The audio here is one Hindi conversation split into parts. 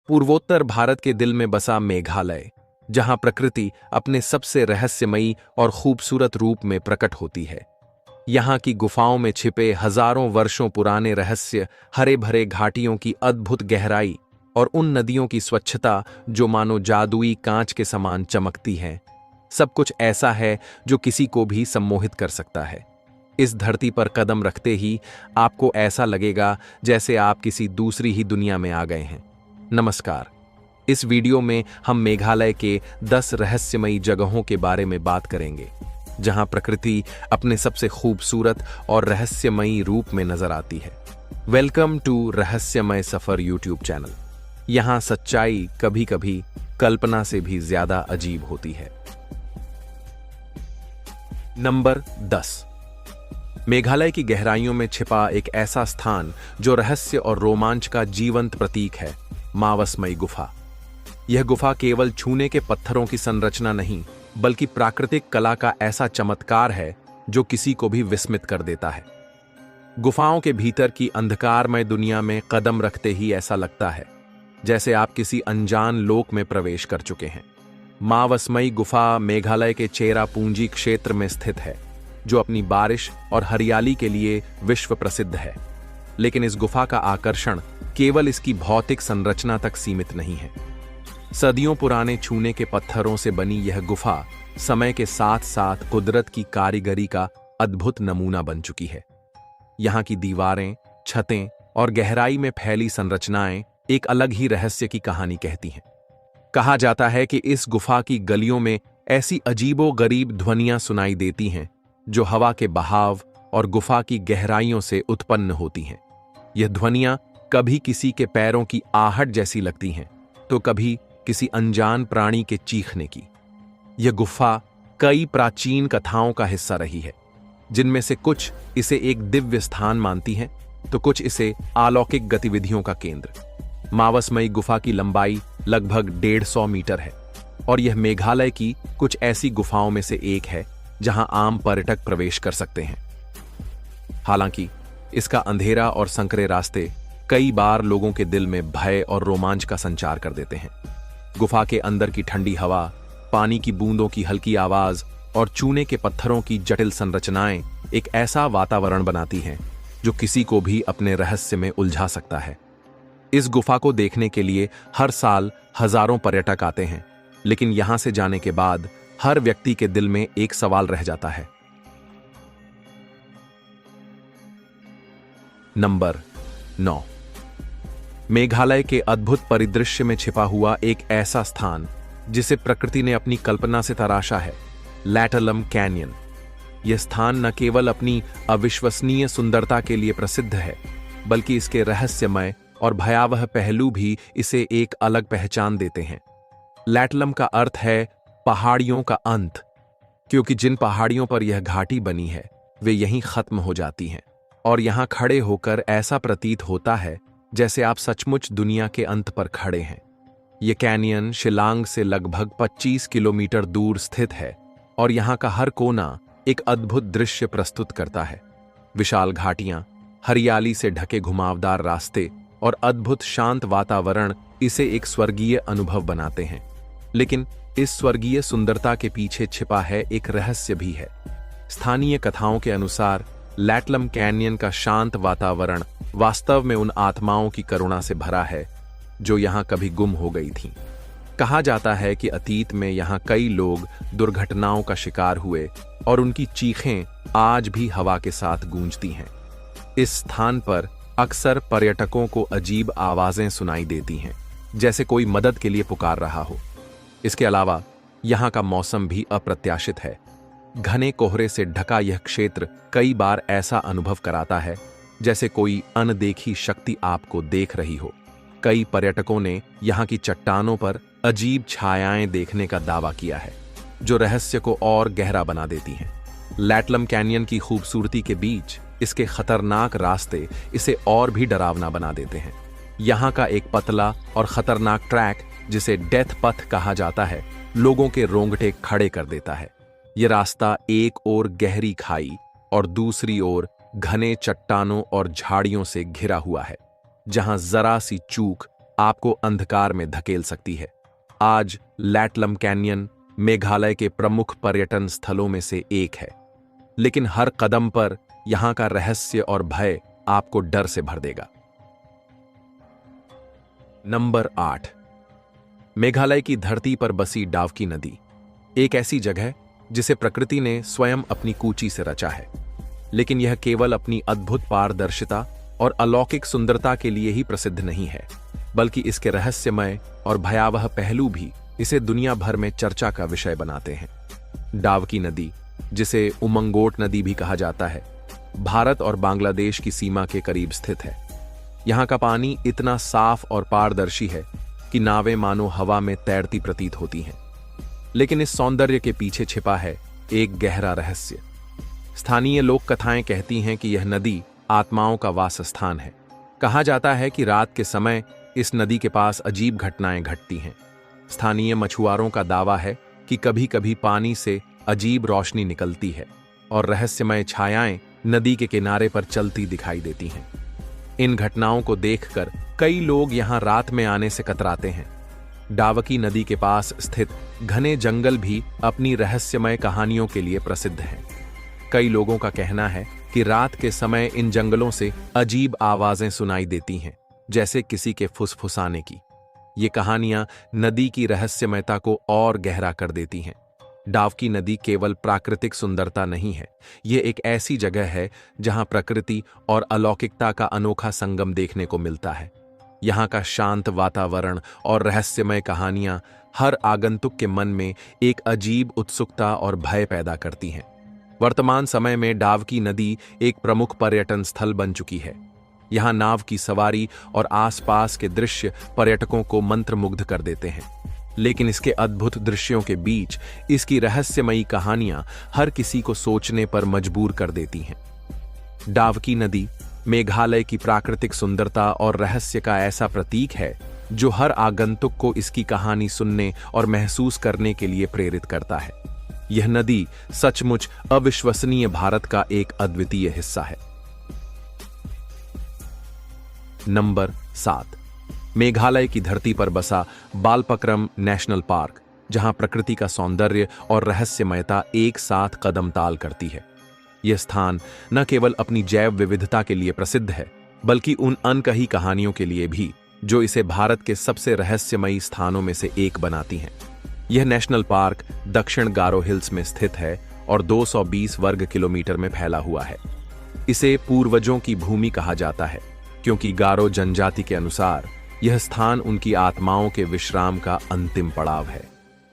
पूर्वोत्तर भारत के दिल में बसा मेघालय, जहां प्रकृति अपने सबसे रहस्यमयी और खूबसूरत रूप में प्रकट होती है। यहाँ की गुफाओं में छिपे हजारों वर्षों पुराने रहस्य, हरे भरे घाटियों की अद्भुत गहराई और उन नदियों की स्वच्छता जो मानो जादुई कांच के समान चमकती हैं, सब कुछ ऐसा है जो किसी को भी सम्मोहित कर सकता है। इस धरती पर कदम रखते ही आपको ऐसा लगेगा जैसे आप किसी दूसरी ही दुनिया में आ गए हैं। नमस्कार। इस वीडियो में हम मेघालय के 10 रहस्यमयी जगहों के बारे में बात करेंगे, जहां प्रकृति अपने सबसे खूबसूरत और रहस्यमयी रूप में नजर आती है। वेलकम टू रहस्यमय सफर यूट्यूब चैनल। यहां सच्चाई कभी कभी कल्पना से भी ज्यादा अजीब होती है। नंबर 10। मेघालय की गहराइयों में छिपा एक ऐसा स्थान जो रहस्य और रोमांच का जीवंत प्रतीक है, मावसमई गुफा। यह गुफा केवल छूने के पत्थरों की संरचना नहीं, बल्कि प्राकृतिक कला का ऐसा चमत्कार है जो किसी को भी विस्मित कर देता है। गुफाओं के भीतर की अंधकारमय दुनिया में कदम रखते ही ऐसा लगता है जैसे आप किसी अनजान लोक में प्रवेश कर चुके हैं। मावसमई गुफा मेघालय के चेरापूंजी क्षेत्र में स्थित है, जो अपनी बारिश और हरियाली के लिए विश्व प्रसिद्ध है। लेकिन इस गुफा का आकर्षण केवल इसकी भौतिक संरचना तक सीमित नहीं है। सदियों पुराने छूने के पत्थरों से बनी यह गुफा समय के साथ साथ कुदरत की कारीगरी का अद्भुत नमूना बन चुकी है। यहाँ की दीवारें, छतें और गहराई में फैली संरचनाएं एक अलग ही रहस्य की कहानी कहती हैं। कहा जाता है कि इस गुफा की गलियों में ऐसी अजीबोगरीब ध्वनियां सुनाई देती हैं जो हवा के बहाव और गुफा की गहराइयों से उत्पन्न होती हैं। यह ध्वनियां कभी किसी के पैरों की आहट जैसी लगती हैं, तो कभी किसी अनजान प्राणी के चीखने की। यह गुफा कई प्राचीन कथाओं का हिस्सा रही है, जिनमें से कुछ इसे एक दिव्य स्थान मानती हैं, तो कुछ इसे अलौकिक गतिविधियों का केंद्र। मावसमई गुफा की लंबाई लगभग 150 मीटर है और यह मेघालय की कुछ ऐसी गुफाओं में से एक है जहां आम पर्यटक प्रवेश कर सकते हैं। हालांकि इसका अंधेरा और संकरे रास्ते कई बार लोगों के दिल में भय और रोमांच का संचार कर देते हैं। गुफा के अंदर की ठंडी हवा, पानी की बूंदों की हल्की आवाज और चूने के पत्थरों की जटिल संरचनाएं एक ऐसा वातावरण बनाती हैं जो किसी को भी अपने रहस्य में उलझा सकता है। इस गुफा को देखने के लिए हर साल हजारों पर्यटक आते हैं, लेकिन यहां से जाने के बाद हर व्यक्ति के दिल में एक सवाल रह जाता है। नंबर 9। मेघालय के अद्भुत परिदृश्य में छिपा हुआ एक ऐसा स्थान जिसे प्रकृति ने अपनी कल्पना से तराशा है, लैटलम कैनियन। यह स्थान न केवल अपनी अविश्वसनीय सुंदरता के लिए प्रसिद्ध है, बल्कि इसके रहस्यमय और भयावह पहलू भी इसे एक अलग पहचान देते हैं। लैटलम का अर्थ है पहाड़ियों का अंत, क्योंकि जिन पहाड़ियों पर यह घाटी बनी है वे यहीं खत्म हो जाती हैं और यहां खड़े होकर ऐसा प्रतीत होता है जैसे आप सचमुच दुनिया के अंत पर खड़े हैं। यह कैनियन शिलांग से लगभग 25 किलोमीटर दूर स्थित है और यहां का हर कोना एक अद्भुत दृश्य प्रस्तुत करता है। विशाल घाटियां, हरियाली से ढके घुमावदार रास्ते और अद्भुत शांत वातावरण इसे एक स्वर्गीय अनुभव बनाते हैं। लेकिन इस स्वर्गीय सुंदरता के पीछे छिपा है एक रहस्य भी है। स्थानीय कथाओं के अनुसार लैटलम कैनियन का शांत वातावरण वास्तव में उन आत्माओं की करुणा से भरा है जो यहां कभी गुम हो गई थीं। कहा जाता है कि अतीत में यहां कई लोग दुर्घटनाओं का शिकार हुए और उनकी चीखें आज भी हवा के साथ गूंजती हैं। इस स्थान पर अक्सर पर्यटकों को अजीब आवाजें सुनाई देती हैं, जैसे कोई मदद के लिए पुकार रहा हो। इसके अलावा यहां का मौसम भी अप्रत्याशित है। घने कोहरे से ढका यह क्षेत्र कई बार ऐसा अनुभव कराता है जैसे कोई अनदेखी शक्ति आपको देख रही हो। कई पर्यटकों ने यहां की चट्टानों पर अजीब छायाएं देखने का दावा किया है, जो रहस्य को और गहरा बना देती हैं। लैटलम कैनियन की खूबसूरती के बीच इसके खतरनाक रास्ते इसे और भी डरावना बना देते हैं। यहाँ का एक पतला और खतरनाक ट्रैक, जिसे डेथ पथ कहा जाता है, लोगों के रोंगटे खड़े कर देता है। ये रास्ता एक ओर गहरी खाई और दूसरी ओर घने चट्टानों और झाड़ियों से घिरा हुआ है, जहां जरा सी चूक आपको अंधकार में धकेल सकती है। आज लैटलम कैन्यन मेघालय के प्रमुख पर्यटन स्थलों में से एक है, लेकिन हर कदम पर यहां का रहस्य और भय आपको डर से भर देगा। नंबर 8, मेघालय की धरती पर बसी डावकी नदी, एक ऐसी जगह जिसे प्रकृति ने स्वयं अपनी कूची से रचा है। लेकिन यह केवल अपनी अद्भुत पारदर्शिता और अलौकिक सुंदरता के लिए ही प्रसिद्ध नहीं है, बल्कि इसके रहस्यमय और भयावह पहलू भी इसे दुनिया भर में चर्चा का विषय बनाते हैं। डावकी नदी, जिसे उमंगोट नदी भी कहा जाता है, भारत और बांग्लादेश की सीमा के करीब स्थित है। यहाँ का पानी इतना साफ और पारदर्शी है कि नावें मानो हवा में तैरती प्रतीत होती हैं। लेकिन इस सौंदर्य के पीछे छिपा है एक गहरा रहस्य। स्थानीय लोक कथाएं कहती हैं कि यह नदी आत्माओं का वासस्थान है। कहा जाता है कि रात के समय इस नदी के पास अजीब घटनाएं घटती हैं। स्थानीय मछुआरों का दावा है कि कभी-कभी पानी से अजीब रोशनी निकलती है और रहस्यमय छायाएं नदी के किनारे पर चलती दिखाई देती हैं। इन घटनाओं को देखकर कई लोग यहां रात में आने से कतराते हैं। डावकी नदी के पास स्थित घने जंगल भी अपनी रहस्यमय कहानियों के लिए प्रसिद्ध हैं। कई लोगों का कहना है कि रात के समय इन जंगलों से अजीब आवाजें सुनाई देती हैं, जैसे किसी के फुसफुसाने की। ये कहानियां नदी की रहस्यमयता को और गहरा कर देती हैं। डावकी नदी केवल प्राकृतिक सुंदरता नहीं है, ये एक ऐसी जगह है जहां प्रकृति और अलौकिकता का अनोखा संगम देखने को मिलता है। यहाँ का शांत वातावरण और रहस्यमय कहानियां हर आगंतुक के मन में एक अजीब उत्सुकता और भय पैदा करती हैं। वर्तमान समय में डावकी नदी एक प्रमुख पर्यटन स्थल बन चुकी है। यहाँ नाव की सवारी और आसपास के दृश्य पर्यटकों को मंत्रमुग्ध कर देते हैं। लेकिन इसके अद्भुत दृश्यों के बीच इसकी रहस्यमयी कहानियां हर किसी को सोचने पर मजबूर कर देती हैं। डावकी नदी मेघालय की प्राकृतिक सुंदरता और रहस्य का ऐसा प्रतीक है जो हर आगंतुक को इसकी कहानी सुनने और महसूस करने के लिए प्रेरित करता है। यह नदी सचमुच अविश्वसनीय भारत का एक अद्वितीय हिस्सा है। नंबर 7, मेघालय की धरती पर बसा बालपक्रम नेशनल पार्क, जहां प्रकृति का सौंदर्य और रहस्यमयता एक साथ कदम ताल करती है। यह स्थान न केवल अपनी जैव विविधता के लिए प्रसिद्ध है, बल्कि उन अनकही कहानियों के लिए भी जो इसे भारत के सबसे रहस्यमयी स्थानों में से एक बनाती हैं। यह नेशनल पार्क दक्षिण गारो हिल्स में स्थित है और 220 वर्ग किलोमीटर में फैला हुआ है। इसे पूर्वजों की भूमि कहा जाता है, क्योंकि गारो जनजाति के अनुसार यह स्थान उनकी आत्माओं के विश्राम का अंतिम पड़ाव है।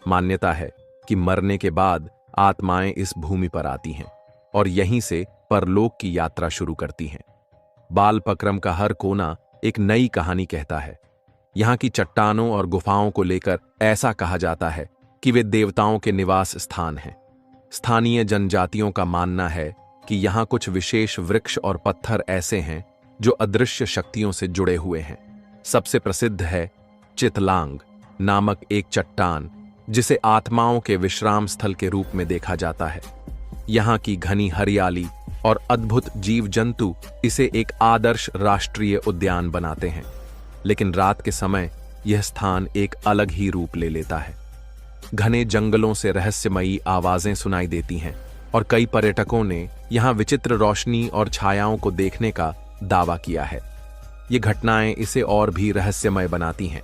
मान्यता है कि मरने के बाद आत्माएं इस भूमि पर आती हैं और यहीं से परलोक की यात्रा शुरू करती हैं। बालपक्रम का हर कोना एक नई कहानी कहता है। यहाँ की चट्टानों और गुफाओं को लेकर ऐसा कहा जाता है कि वे देवताओं के निवास स्थान हैं। स्थानीय जनजातियों का मानना है कि यहाँ कुछ विशेष वृक्ष और पत्थर ऐसे हैं जो अदृश्य शक्तियों से जुड़े हुए हैं। सबसे प्रसिद्ध है चितलांग नामक एक चट्टान, जिसे आत्माओं के विश्राम स्थल के रूप में देखा जाता है। यहाँ की घनी हरियाली और अद्भुत जीव जंतु इसे एक आदर्श राष्ट्रीय उद्यान बनाते हैं। लेकिन रात के समय यह स्थान एक अलग ही रूप ले लेता है। घने जंगलों से रहस्यमयी आवाजें सुनाई देती हैं और कई पर्यटकों ने यहाँ विचित्र रोशनी और छायाओं को देखने का दावा किया है। ये घटनाएं इसे और भी रहस्यमय बनाती हैं।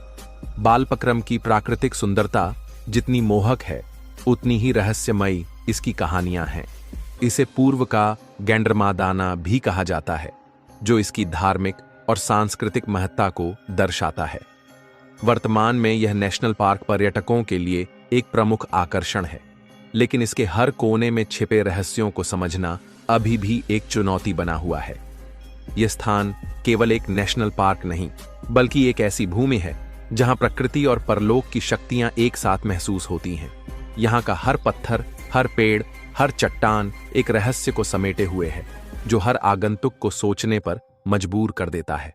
बालपक्रम की प्राकृतिक सुंदरता जितनी मोहक है, उतनी ही रहस्यमयी इसकी कहानियां हैं। इसे पूर्व का गैंडरमादाना भी कहा जाता है, जो इसकी धार्मिक और सांस्कृतिक महत्ता को दर्शाता है। वर्तमान में यह नेशनल पार्क पर्यटकों के लिए एक प्रमुख आकर्षण है, लेकिन इसके हर कोने में छिपे रहस्यों को समझना अभी भी एक चुनौती बना हुआ है। यह स्थान केवल एक नेशनल पार्क नहीं, बल्कि एक ऐसी भूमि है जहां प्रकृति और परलोक की शक्तियां एक साथ महसूस होती हैं। यहाँ का हर पत्थर, हर पेड़, हर चट्टान एक रहस्य को समेटे हुए है, जो हर आगंतुक को सोचने पर मजबूर कर देता है।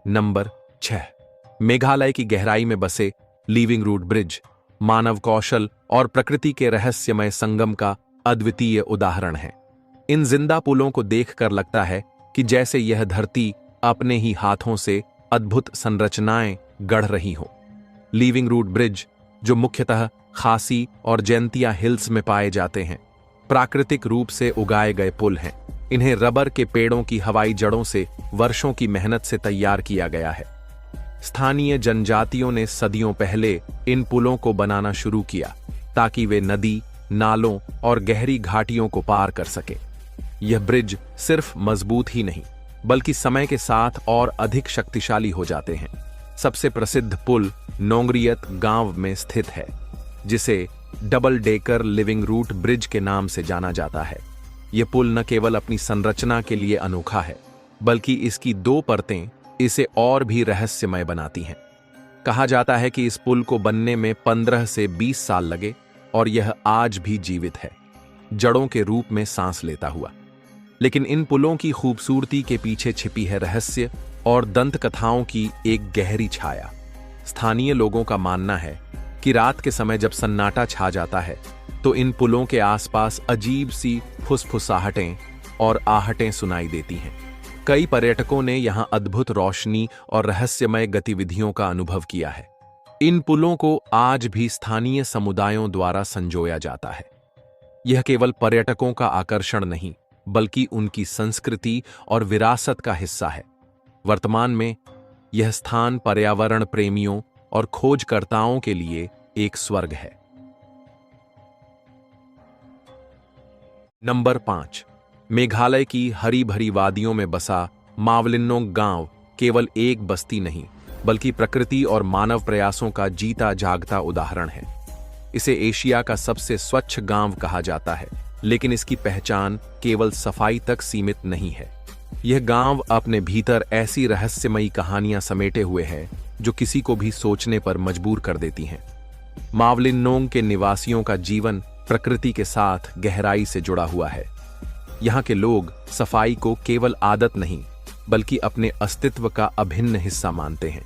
नंबर 6, मेघालय की गहराई में बसे लिविंग रूट ब्रिज मानव कौशल और प्रकृति के रहस्यमय संगम का अद्वितीय उदाहरण है। इन जिंदा पुलों को देखकर लगता है कि जैसे यह धरती अपने ही हाथों से अद्भुत संरचनाएं गढ़ रही हो। लिविंग रूट ब्रिज, जो मुख्यतः खासी और जैंतिया हिल्स में पाए जाते हैं, प्राकृतिक रूप से उगाए गए पुल हैं। इन्हें रबर के पेड़ों की हवाई जड़ों से वर्षों की मेहनत से तैयार किया गया है। स्थानीय जनजातियों ने सदियों पहले इन पुलों को बनाना शुरू किया ताकि वे नदी, नालों और गहरी घाटियों को पार कर सके। यह ब्रिज सिर्फ मजबूत ही नहीं, बल्कि समय के साथ और अधिक शक्तिशाली हो जाते हैं। सबसे प्रसिद्ध पुल नोंगरियत गांव में स्थित है, जिसे double decker living root bridge के नाम से जाना जाता है। यह पुल न केवल अपनी संरचना के लिए अनोखा है, बल्कि इसकी 2 परतें इसे और भी रहस्यमय बनाती हैं। कहा जाता है कि इस पुल को बनने में 15 से 20 साल लगे और यह आज भी जीवित है, जड़ों के रूप में सांस लेता हुआ। लेकिन इन पुलों की खूबसूरती के पीछे छिपी है रहस्य और दंत कथाओं की एक गहरी छाया। स्थानीय लोगों का मानना है कि रात के समय जब सन्नाटा छा जाता है तो इन पुलों के आसपास अजीब सी फुसफुसाहटें और आहटें सुनाई देती हैं। कई पर्यटकों ने यहां अद्भुत रोशनी और रहस्यमय गतिविधियों का अनुभव किया है। इन पुलों को आज भी स्थानीय समुदायों द्वारा संजोया जाता है। यह केवल पर्यटकों का आकर्षण नहीं, बल्कि उनकी संस्कृति और विरासत का हिस्सा है। वर्तमान में यह स्थान पर्यावरण प्रेमियों और खोजकर्ताओं के लिए एक स्वर्ग है। नंबर 5, मेघालय की हरी भरी वादियों में बसा मावलिनोंग गांव केवल एक बस्ती नहीं, बल्कि प्रकृति और मानव प्रयासों का जीता जागता उदाहरण है। इसे एशिया का सबसे स्वच्छ गांव कहा जाता है, लेकिन इसकी पहचान केवल सफाई तक सीमित नहीं है। यह गांव अपने भीतर ऐसी रहस्यमयी कहानियां समेटे हुए है जो किसी को भी सोचने पर मजबूर कर देती हैं। मावलिनोंग के निवासियों का जीवन प्रकृति के साथ गहराई से जुड़ा हुआ है। यहाँ के लोग सफाई को केवल आदत नहीं, बल्कि अपने अस्तित्व का अभिन्न हिस्सा मानते हैं।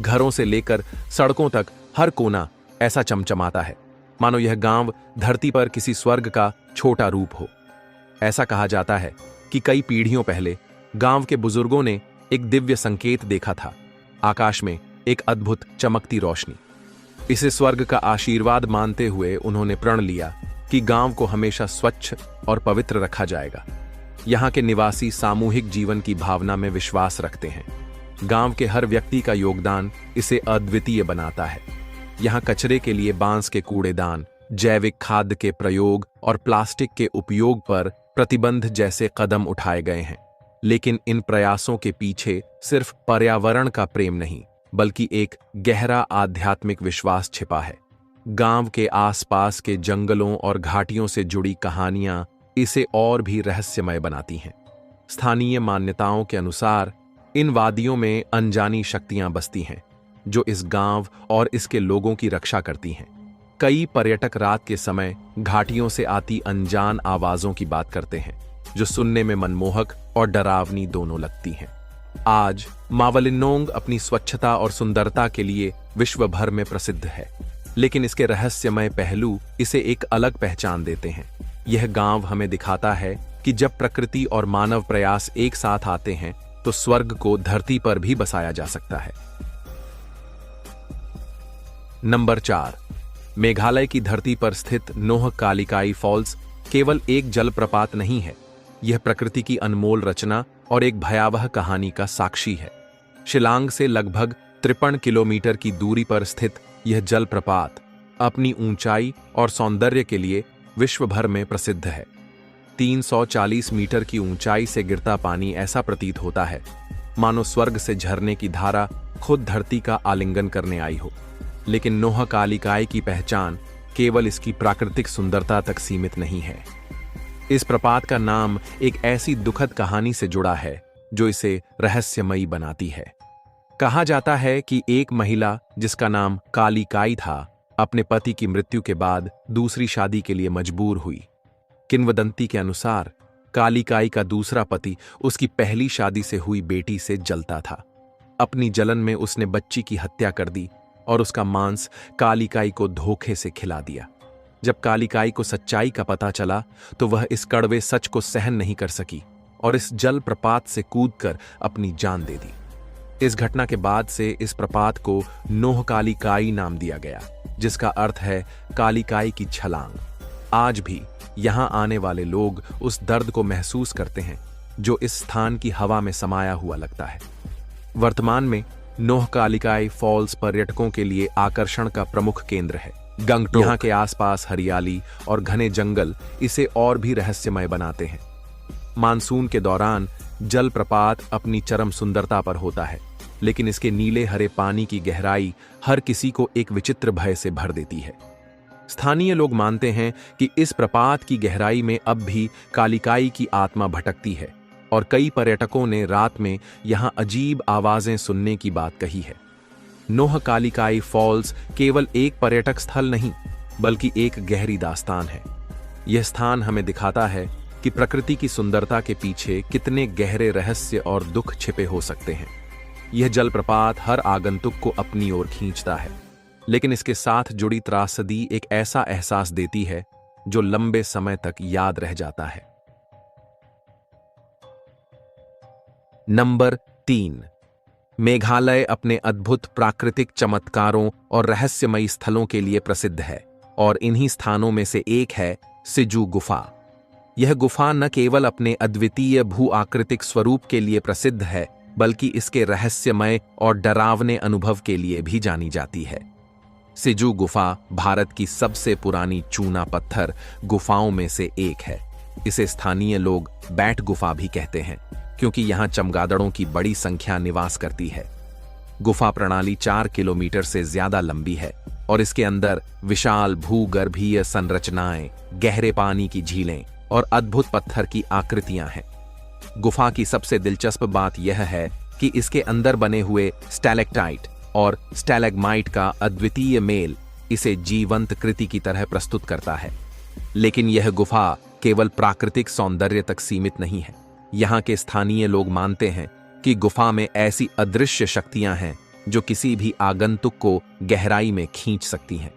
घरों से लेकर सड़कों तक हर कोना ऐसा चमचमाता है मानो यह गांव धरती पर किसी स्वर्ग का छोटा रूप हो। ऐसा कहा जाता है कि कई पीढ़ियों पहले गांव के बुजुर्गों ने एक दिव्य संकेत देखा था, आकाश में एक अद्भुत चमकती रोशनी। इसे स्वर्ग का आशीर्वाद मानते हुए उन्होंने प्रण लिया कि गांव को हमेशा स्वच्छ और पवित्र रखा जाएगा। यहाँ के निवासी सामूहिक जीवन की भावना में विश्वास रखते हैं। गांव के हर व्यक्ति का योगदान इसे अद्वितीय बनाता है। यहाँ कचरे के लिए बांस के कूड़ेदान, जैविक खाद के प्रयोग और प्लास्टिक के उपयोग पर प्रतिबंध जैसे कदम उठाए गए हैं। लेकिन इन प्रयासों के पीछे सिर्फ पर्यावरण का प्रेम नहीं, बल्कि एक गहरा आध्यात्मिक विश्वास छिपा है। गांव के आसपास के जंगलों और घाटियों से जुड़ी कहानियां इसे और भी रहस्यमय बनाती हैं। स्थानीय मान्यताओं के अनुसार इन वादियों में अनजानी शक्तियां बसती हैं, जो इस गांव और इसके लोगों की रक्षा करती हैं। कई पर्यटक रात के समय घाटियों से आती अनजान आवाजों की बात करते हैं, जो सुनने में मनमोहक और डरावनी दोनों लगती हैं। आज मावलिनोंग अपनी स्वच्छता और सुंदरता के लिए विश्व भर में प्रसिद्ध है, लेकिन इसके रहस्यमय पहलू इसे एक अलग पहचान देते हैं। यह गांव हमें दिखाता है कि जब प्रकृति और मानव प्रयास एक साथ आते हैं तो स्वर्ग को धरती पर भी बसाया जा सकता है। नंबर 4, मेघालय की धरती पर स्थित नोह कालिकाई फॉल्स केवल एक जलप्रपात नहीं है, यह प्रकृति की अनमोल रचना और एक भयावह कहानी का साक्षी है। शिलांग से लगभग 53 किलोमीटर की दूरी पर स्थित यह जलप्रपात अपनी ऊंचाई और सौंदर्य के लिए विश्व भर में प्रसिद्ध है। 340 मीटर की ऊंचाई से गिरता पानी ऐसा प्रतीत होता है मानो स्वर्ग से झरने की धारा खुद धरती का आलिंगन करने आई हो। लेकिन नोह कालिकाई की पहचान केवल इसकी प्राकृतिक सुंदरता तक सीमित नहीं है। इस प्रपात का नाम एक ऐसी दुखद कहानी से जुड़ा है जो इसे रहस्यमयी बनाती है। कहा जाता है कि एक महिला जिसका नाम कालिकाई था, अपने पति की मृत्यु के बाद दूसरी शादी के लिए मजबूर हुई। किंवदंती के अनुसार कालिकाई का दूसरा पति उसकी पहली शादी से हुई बेटी से जलता था। अपनी जलन में उसने बच्ची की हत्या कर दी और उसका मांस कालिकाई को धोखे से खिला दिया। जब कालिकाई को सच्चाई का पता चला तो वह इस कड़वे सच को सहन नहीं कर सकी और इस जल प्रपात से कूदकर अपनी जान दे दी। इस घटना के बाद से इस प्रपात को नोहकालिकाई नाम दिया गया, जिसका अर्थ है कालिकाई की छलांग। आज भी यहां आने वाले लोग उस दर्द को महसूस करते हैं जो इस स्थान की हवा में समाया हुआ लगता है। वर्तमान में नोहकालिकाई फॉल्स पर्यटकों के लिए आकर्षण का प्रमुख केंद्र है। गंगटोक यहाँ के आसपास हरियाली और घने जंगल इसे और भी रहस्यमय बनाते हैं। मानसून के दौरान जलप्रपात अपनी चरम सुंदरता पर होता है, लेकिन इसके नीले हरे पानी की गहराई हर किसी को एक विचित्र भय से भर देती है। स्थानीय लोग मानते हैं कि इस प्रपात की गहराई में अब भी कालिकाई की आत्मा भटकती है और कई पर्यटकों ने रात में यहां अजीब आवाजें सुनने की बात कही है। नोहकालिकाई फॉल्स केवल एक पर्यटक स्थल नहीं, बल्कि एक गहरी दास्तान है। यह स्थान हमें दिखाता है कि प्रकृति की सुंदरता के पीछे कितने गहरे रहस्य और दुख छिपे हो सकते हैं। यह जलप्रपात हर आगंतुक को अपनी ओर खींचता है, लेकिन इसके साथ जुड़ी त्रासदी एक ऐसा एहसास देती है जो लंबे समय तक याद रह जाता है। नंबर 3, मेघालय अपने अद्भुत प्राकृतिक चमत्कारों और रहस्यमयी स्थलों के लिए प्रसिद्ध है, और इन्हीं स्थानों में से एक है सिजू गुफा। यह गुफा न केवल अपने अद्वितीय भू आकृतिक स्वरूप के लिए प्रसिद्ध है, बल्कि इसके रहस्यमय और डरावने अनुभव के लिए भी जानी जाती है। सिजू गुफा भारत की सबसे पुरानी चूना पत्थर गुफाओं में से एक है। इसे स्थानीय लोग बैट गुफा भी कहते हैं, क्योंकि यहाँ चमगादड़ों की बड़ी संख्या निवास करती है। गुफा प्रणाली 4 किलोमीटर से ज्यादा लंबी है और इसके अंदर विशाल भूगर्भीय संरचनाएं, गहरे पानी की झीलें और अद्भुत पत्थर की आकृतियां हैं। गुफा की सबसे दिलचस्प बात यह है कि इसके अंदर बने हुए स्टैलेक्टाइट और स्टैलेग्माइट का अद्वितीय मेल इसे जीवंत कृति की तरह प्रस्तुत करता है। लेकिन यह गुफा केवल प्राकृतिक सौंदर्य तक सीमित नहीं है। यहाँ के स्थानीय लोग मानते हैं कि गुफा में ऐसी अदृश्य शक्तियां हैं जो किसी भी आगंतुक को गहराई में खींच सकती हैं।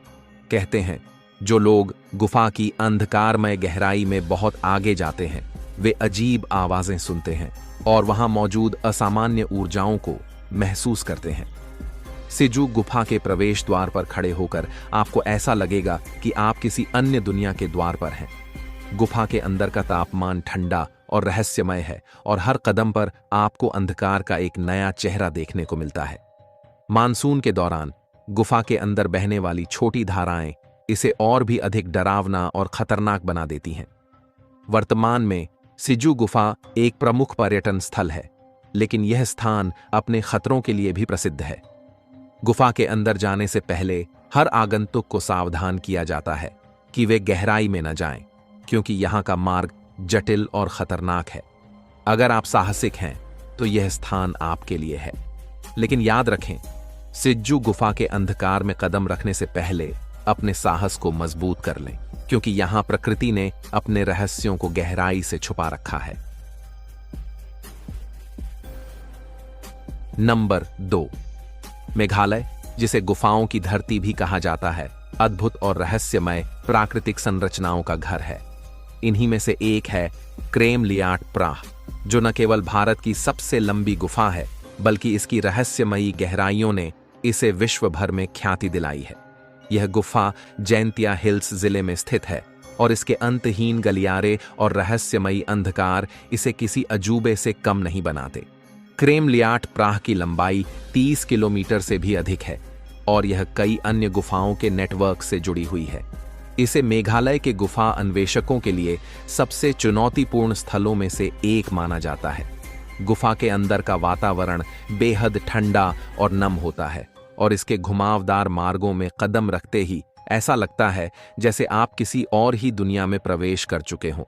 कहते हैं जो लोग गुफा की अंधकारमय गहराई में बहुत आगे जाते हैं वे अजीब आवाजें सुनते हैं और वहां मौजूद असामान्य ऊर्जाओं को महसूस करते हैं। सिजू गुफा के प्रवेश द्वार पर खड़े होकर आपको ऐसा लगेगा कि आप किसी अन्य दुनिया के द्वार पर हैं। गुफा के अंदर का तापमान ठंडा और रहस्यमय है और हर कदम पर आपको अंधकार का एक नया चेहरा देखने को मिलता है। मानसून के दौरान गुफा के अंदर बहने वाली छोटी धाराएं इसे और भी अधिक डरावना और खतरनाक बना देती हैं। वर्तमान में सिजू गुफा एक प्रमुख पर्यटन स्थल है, लेकिन यह स्थान अपने खतरों के लिए भी प्रसिद्ध है। गुफा के अंदर जाने से पहले हर आगंतुक को सावधान किया जाता है कि वे गहराई में न जाएं, क्योंकि यहाँ का मार्ग जटिल और खतरनाक है। अगर आप साहसिक हैं तो यह स्थान आपके लिए है। लेकिन याद रखें, सिज्जू गुफा के अंधकार में कदम रखने से पहले अपने साहस को मजबूत कर लें, क्योंकि यहां प्रकृति ने अपने रहस्यों को गहराई से छुपा रखा है। नंबर 2, मेघालय, जिसे गुफाओं की धरती भी कहा जाता है, अद्भुत और रहस्यमय प्राकृतिक संरचनाओं का घर है। इन्हीं में से एक है क्रेम लियाट प्राह, जो न केवल भारत की सबसे लंबी गुफा है, बल्कि इसकी रहस्यमयी गहराइयों ने इसे विश्व भर में ख्याति दिलाई है। यह गुफा जैंतिया हिल्स जिले में स्थित है और इसके अंतहीन गलियारे और रहस्यमयी अंधकार इसे किसी अजूबे से कम नहीं बनाते। क्रेम लियाट प्राह की लंबाई 30 किलोमीटर से भी अधिक है और यह कई अन्य गुफाओं के नेटवर्क से जुड़ी हुई है। इसे मेघालय के गुफा अन्वेषकों के लिए सबसे चुनौतीपूर्ण स्थलों में से एक माना जाता है। गुफा के अंदर का वातावरण बेहद ठंडा और नम होता है और इसके घुमावदार मार्गों में कदम रखते ही ऐसा लगता है जैसे आप किसी और ही दुनिया में प्रवेश कर चुके हों।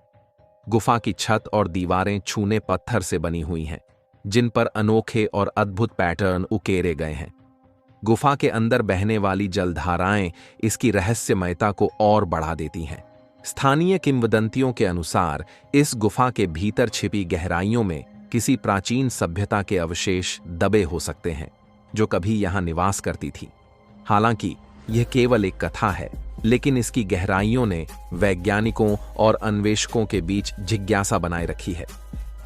गुफा की छत और दीवारें छूने पत्थर से बनी हुई हैं, जिन पर अनोखे और अद्भुत पैटर्न उकेरे गए हैं। गुफा के अंदर बहने वाली जलधाराएं इसकी रहस्यमयता को और बढ़ा देती हैं। स्थानीय किंवदंतियों के अनुसार इस गुफा के भीतर छिपी गहराइयों में किसी प्राचीन सभ्यता के अवशेष दबे हो सकते हैं, जो कभी यहां निवास करती थी। हालांकि यह केवल एक कथा है, लेकिन इसकी गहराइयों ने वैज्ञानिकों और अन्वेषकों के बीच जिज्ञासा बनाए रखी है।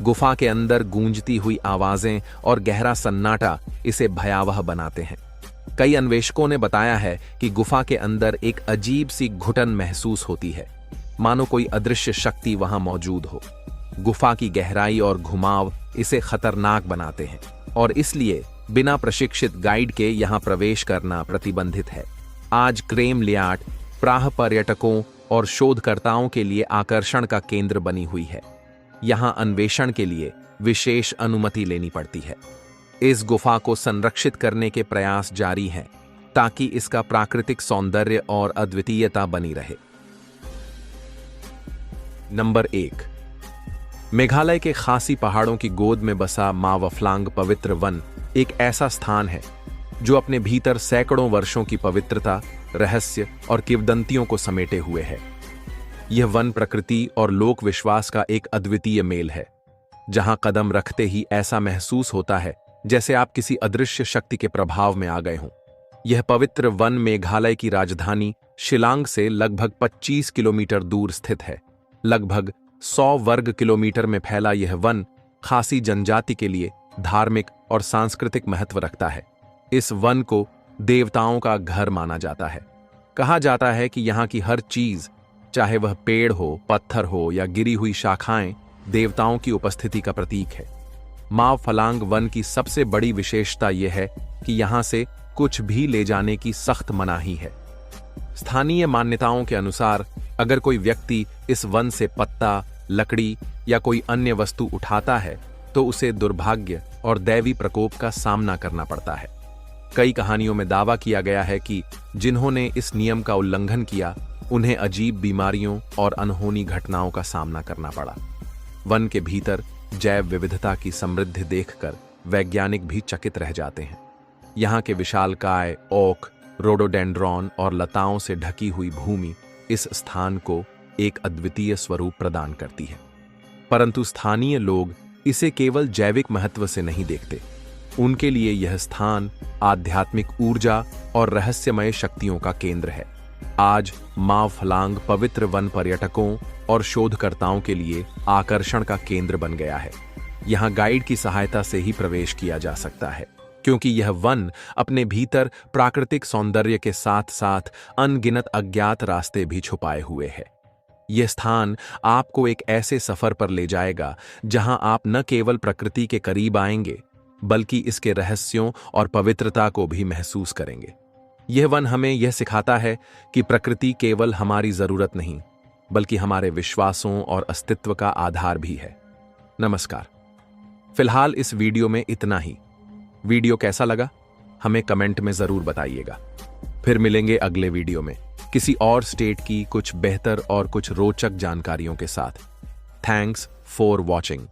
गुफा के अंदर गूंजती हुई आवाजें और गहरा सन्नाटा इसे भयावह बनाते हैं। कई अन्वेषकों ने बताया है कि गुफा के अंदर एक अजीब सी घुटन महसूस होती है, मानो कोई अदृश्य शक्ति वहां मौजूद हो। गुफा की गहराई और घुमाव इसे खतरनाक बनाते हैं और इसलिए बिना प्रशिक्षित गाइड के यहां प्रवेश करना प्रतिबंधित है। आज क्रेम लियाट प्राह पर्यटकों और शोधकर्ताओं के लिए आकर्षण का केंद्र बनी हुई है। यहां अन्वेषण के लिए विशेष अनुमति लेनी पड़ती है। इस गुफा को संरक्षित करने के प्रयास जारी हैं ताकि इसका प्राकृतिक सौंदर्य और अद्वितीयता बनी रहे। नंबर 1, मेघालय के खासी पहाड़ों की गोद में बसा मावफलांग पवित्र वन एक ऐसा स्थान है जो अपने भीतर सैकड़ों वर्षों की पवित्रता, रहस्य और किंवदंतियों को समेटे हुए है। यह वन प्रकृति और लोक विश्वास का एक अद्वितीय मेल है, जहां कदम रखते ही ऐसा महसूस होता है जैसे आप किसी अदृश्य शक्ति के प्रभाव में आ गए हों। यह पवित्र वन मेघालय की राजधानी शिलांग से लगभग 25 किलोमीटर दूर स्थित है। लगभग 100 वर्ग किलोमीटर में फैला यह वन खासी जनजाति के लिए धार्मिक और सांस्कृतिक महत्व रखता है। इस वन को देवताओं का घर माना जाता है। कहा जाता है कि यहाँ की हर चीज, चाहे वह पेड़ हो, पत्थर हो या गिरी हुई शाखाएं, देवताओं की उपस्थिति का प्रतीक है। मावफलांग वन की सबसे बड़ी विशेषता यह है कि यहां से कुछ भी ले जाने की सख्त मनाही है। स्थानीय मान्यताओं के अनुसार अगर कोई व्यक्ति इस वन से पत्ता, लकड़ी या कोई अन्य वस्तु उठाता है तो उसे दुर्भाग्य और दैवी प्रकोप का सामना करना पड़ता है। कई कहानियों में दावा किया गया है कि जिन्होंने इस नियम का उल्लंघन किया उन्हें अजीब बीमारियों और अनहोनी घटनाओं का सामना करना पड़ा। वन के भीतर जैव विविधता की समृद्धि देखकर वैज्ञानिक भी चकित रह जाते हैं। यहाँ के विशालकाय ओक, रोडोडेंड्रॉन और लताओं से ढकी हुई भूमि इस स्थान को एक अद्वितीय स्वरूप प्रदान करती है। परंतु स्थानीय लोग इसे केवल जैविक महत्व से नहीं देखते। उनके लिए यह स्थान आध्यात्मिक ऊर्जा और रहस्यमय शक्तियों का केंद्र है। आज मावफलांग पवित्र वन पर्यटकों और शोधकर्ताओं के लिए आकर्षण का केंद्र बन गया है। यहाँ गाइड की सहायता से ही प्रवेश किया जा सकता है, क्योंकि यह वन अपने भीतर प्राकृतिक सौंदर्य के साथ साथ अनगिनत अज्ञात रास्ते भी छुपाए हुए है। यह स्थान आपको एक ऐसे सफर पर ले जाएगा जहां आप न केवल प्रकृति के करीब आएंगे बल्कि इसके रहस्यों और पवित्रता को भी महसूस करेंगे। यह वन हमें यह सिखाता है कि प्रकृति केवल हमारी जरूरत नहीं बल्कि हमारे विश्वासों और अस्तित्व का आधार भी है। नमस्कार। फिलहाल इस वीडियो में इतना ही। वीडियो कैसा लगा हमें कमेंट में जरूर बताइएगा। फिर मिलेंगे अगले वीडियो में किसी और स्टेट की कुछ बेहतर और कुछ रोचक जानकारियों के साथ। Thanks for watching.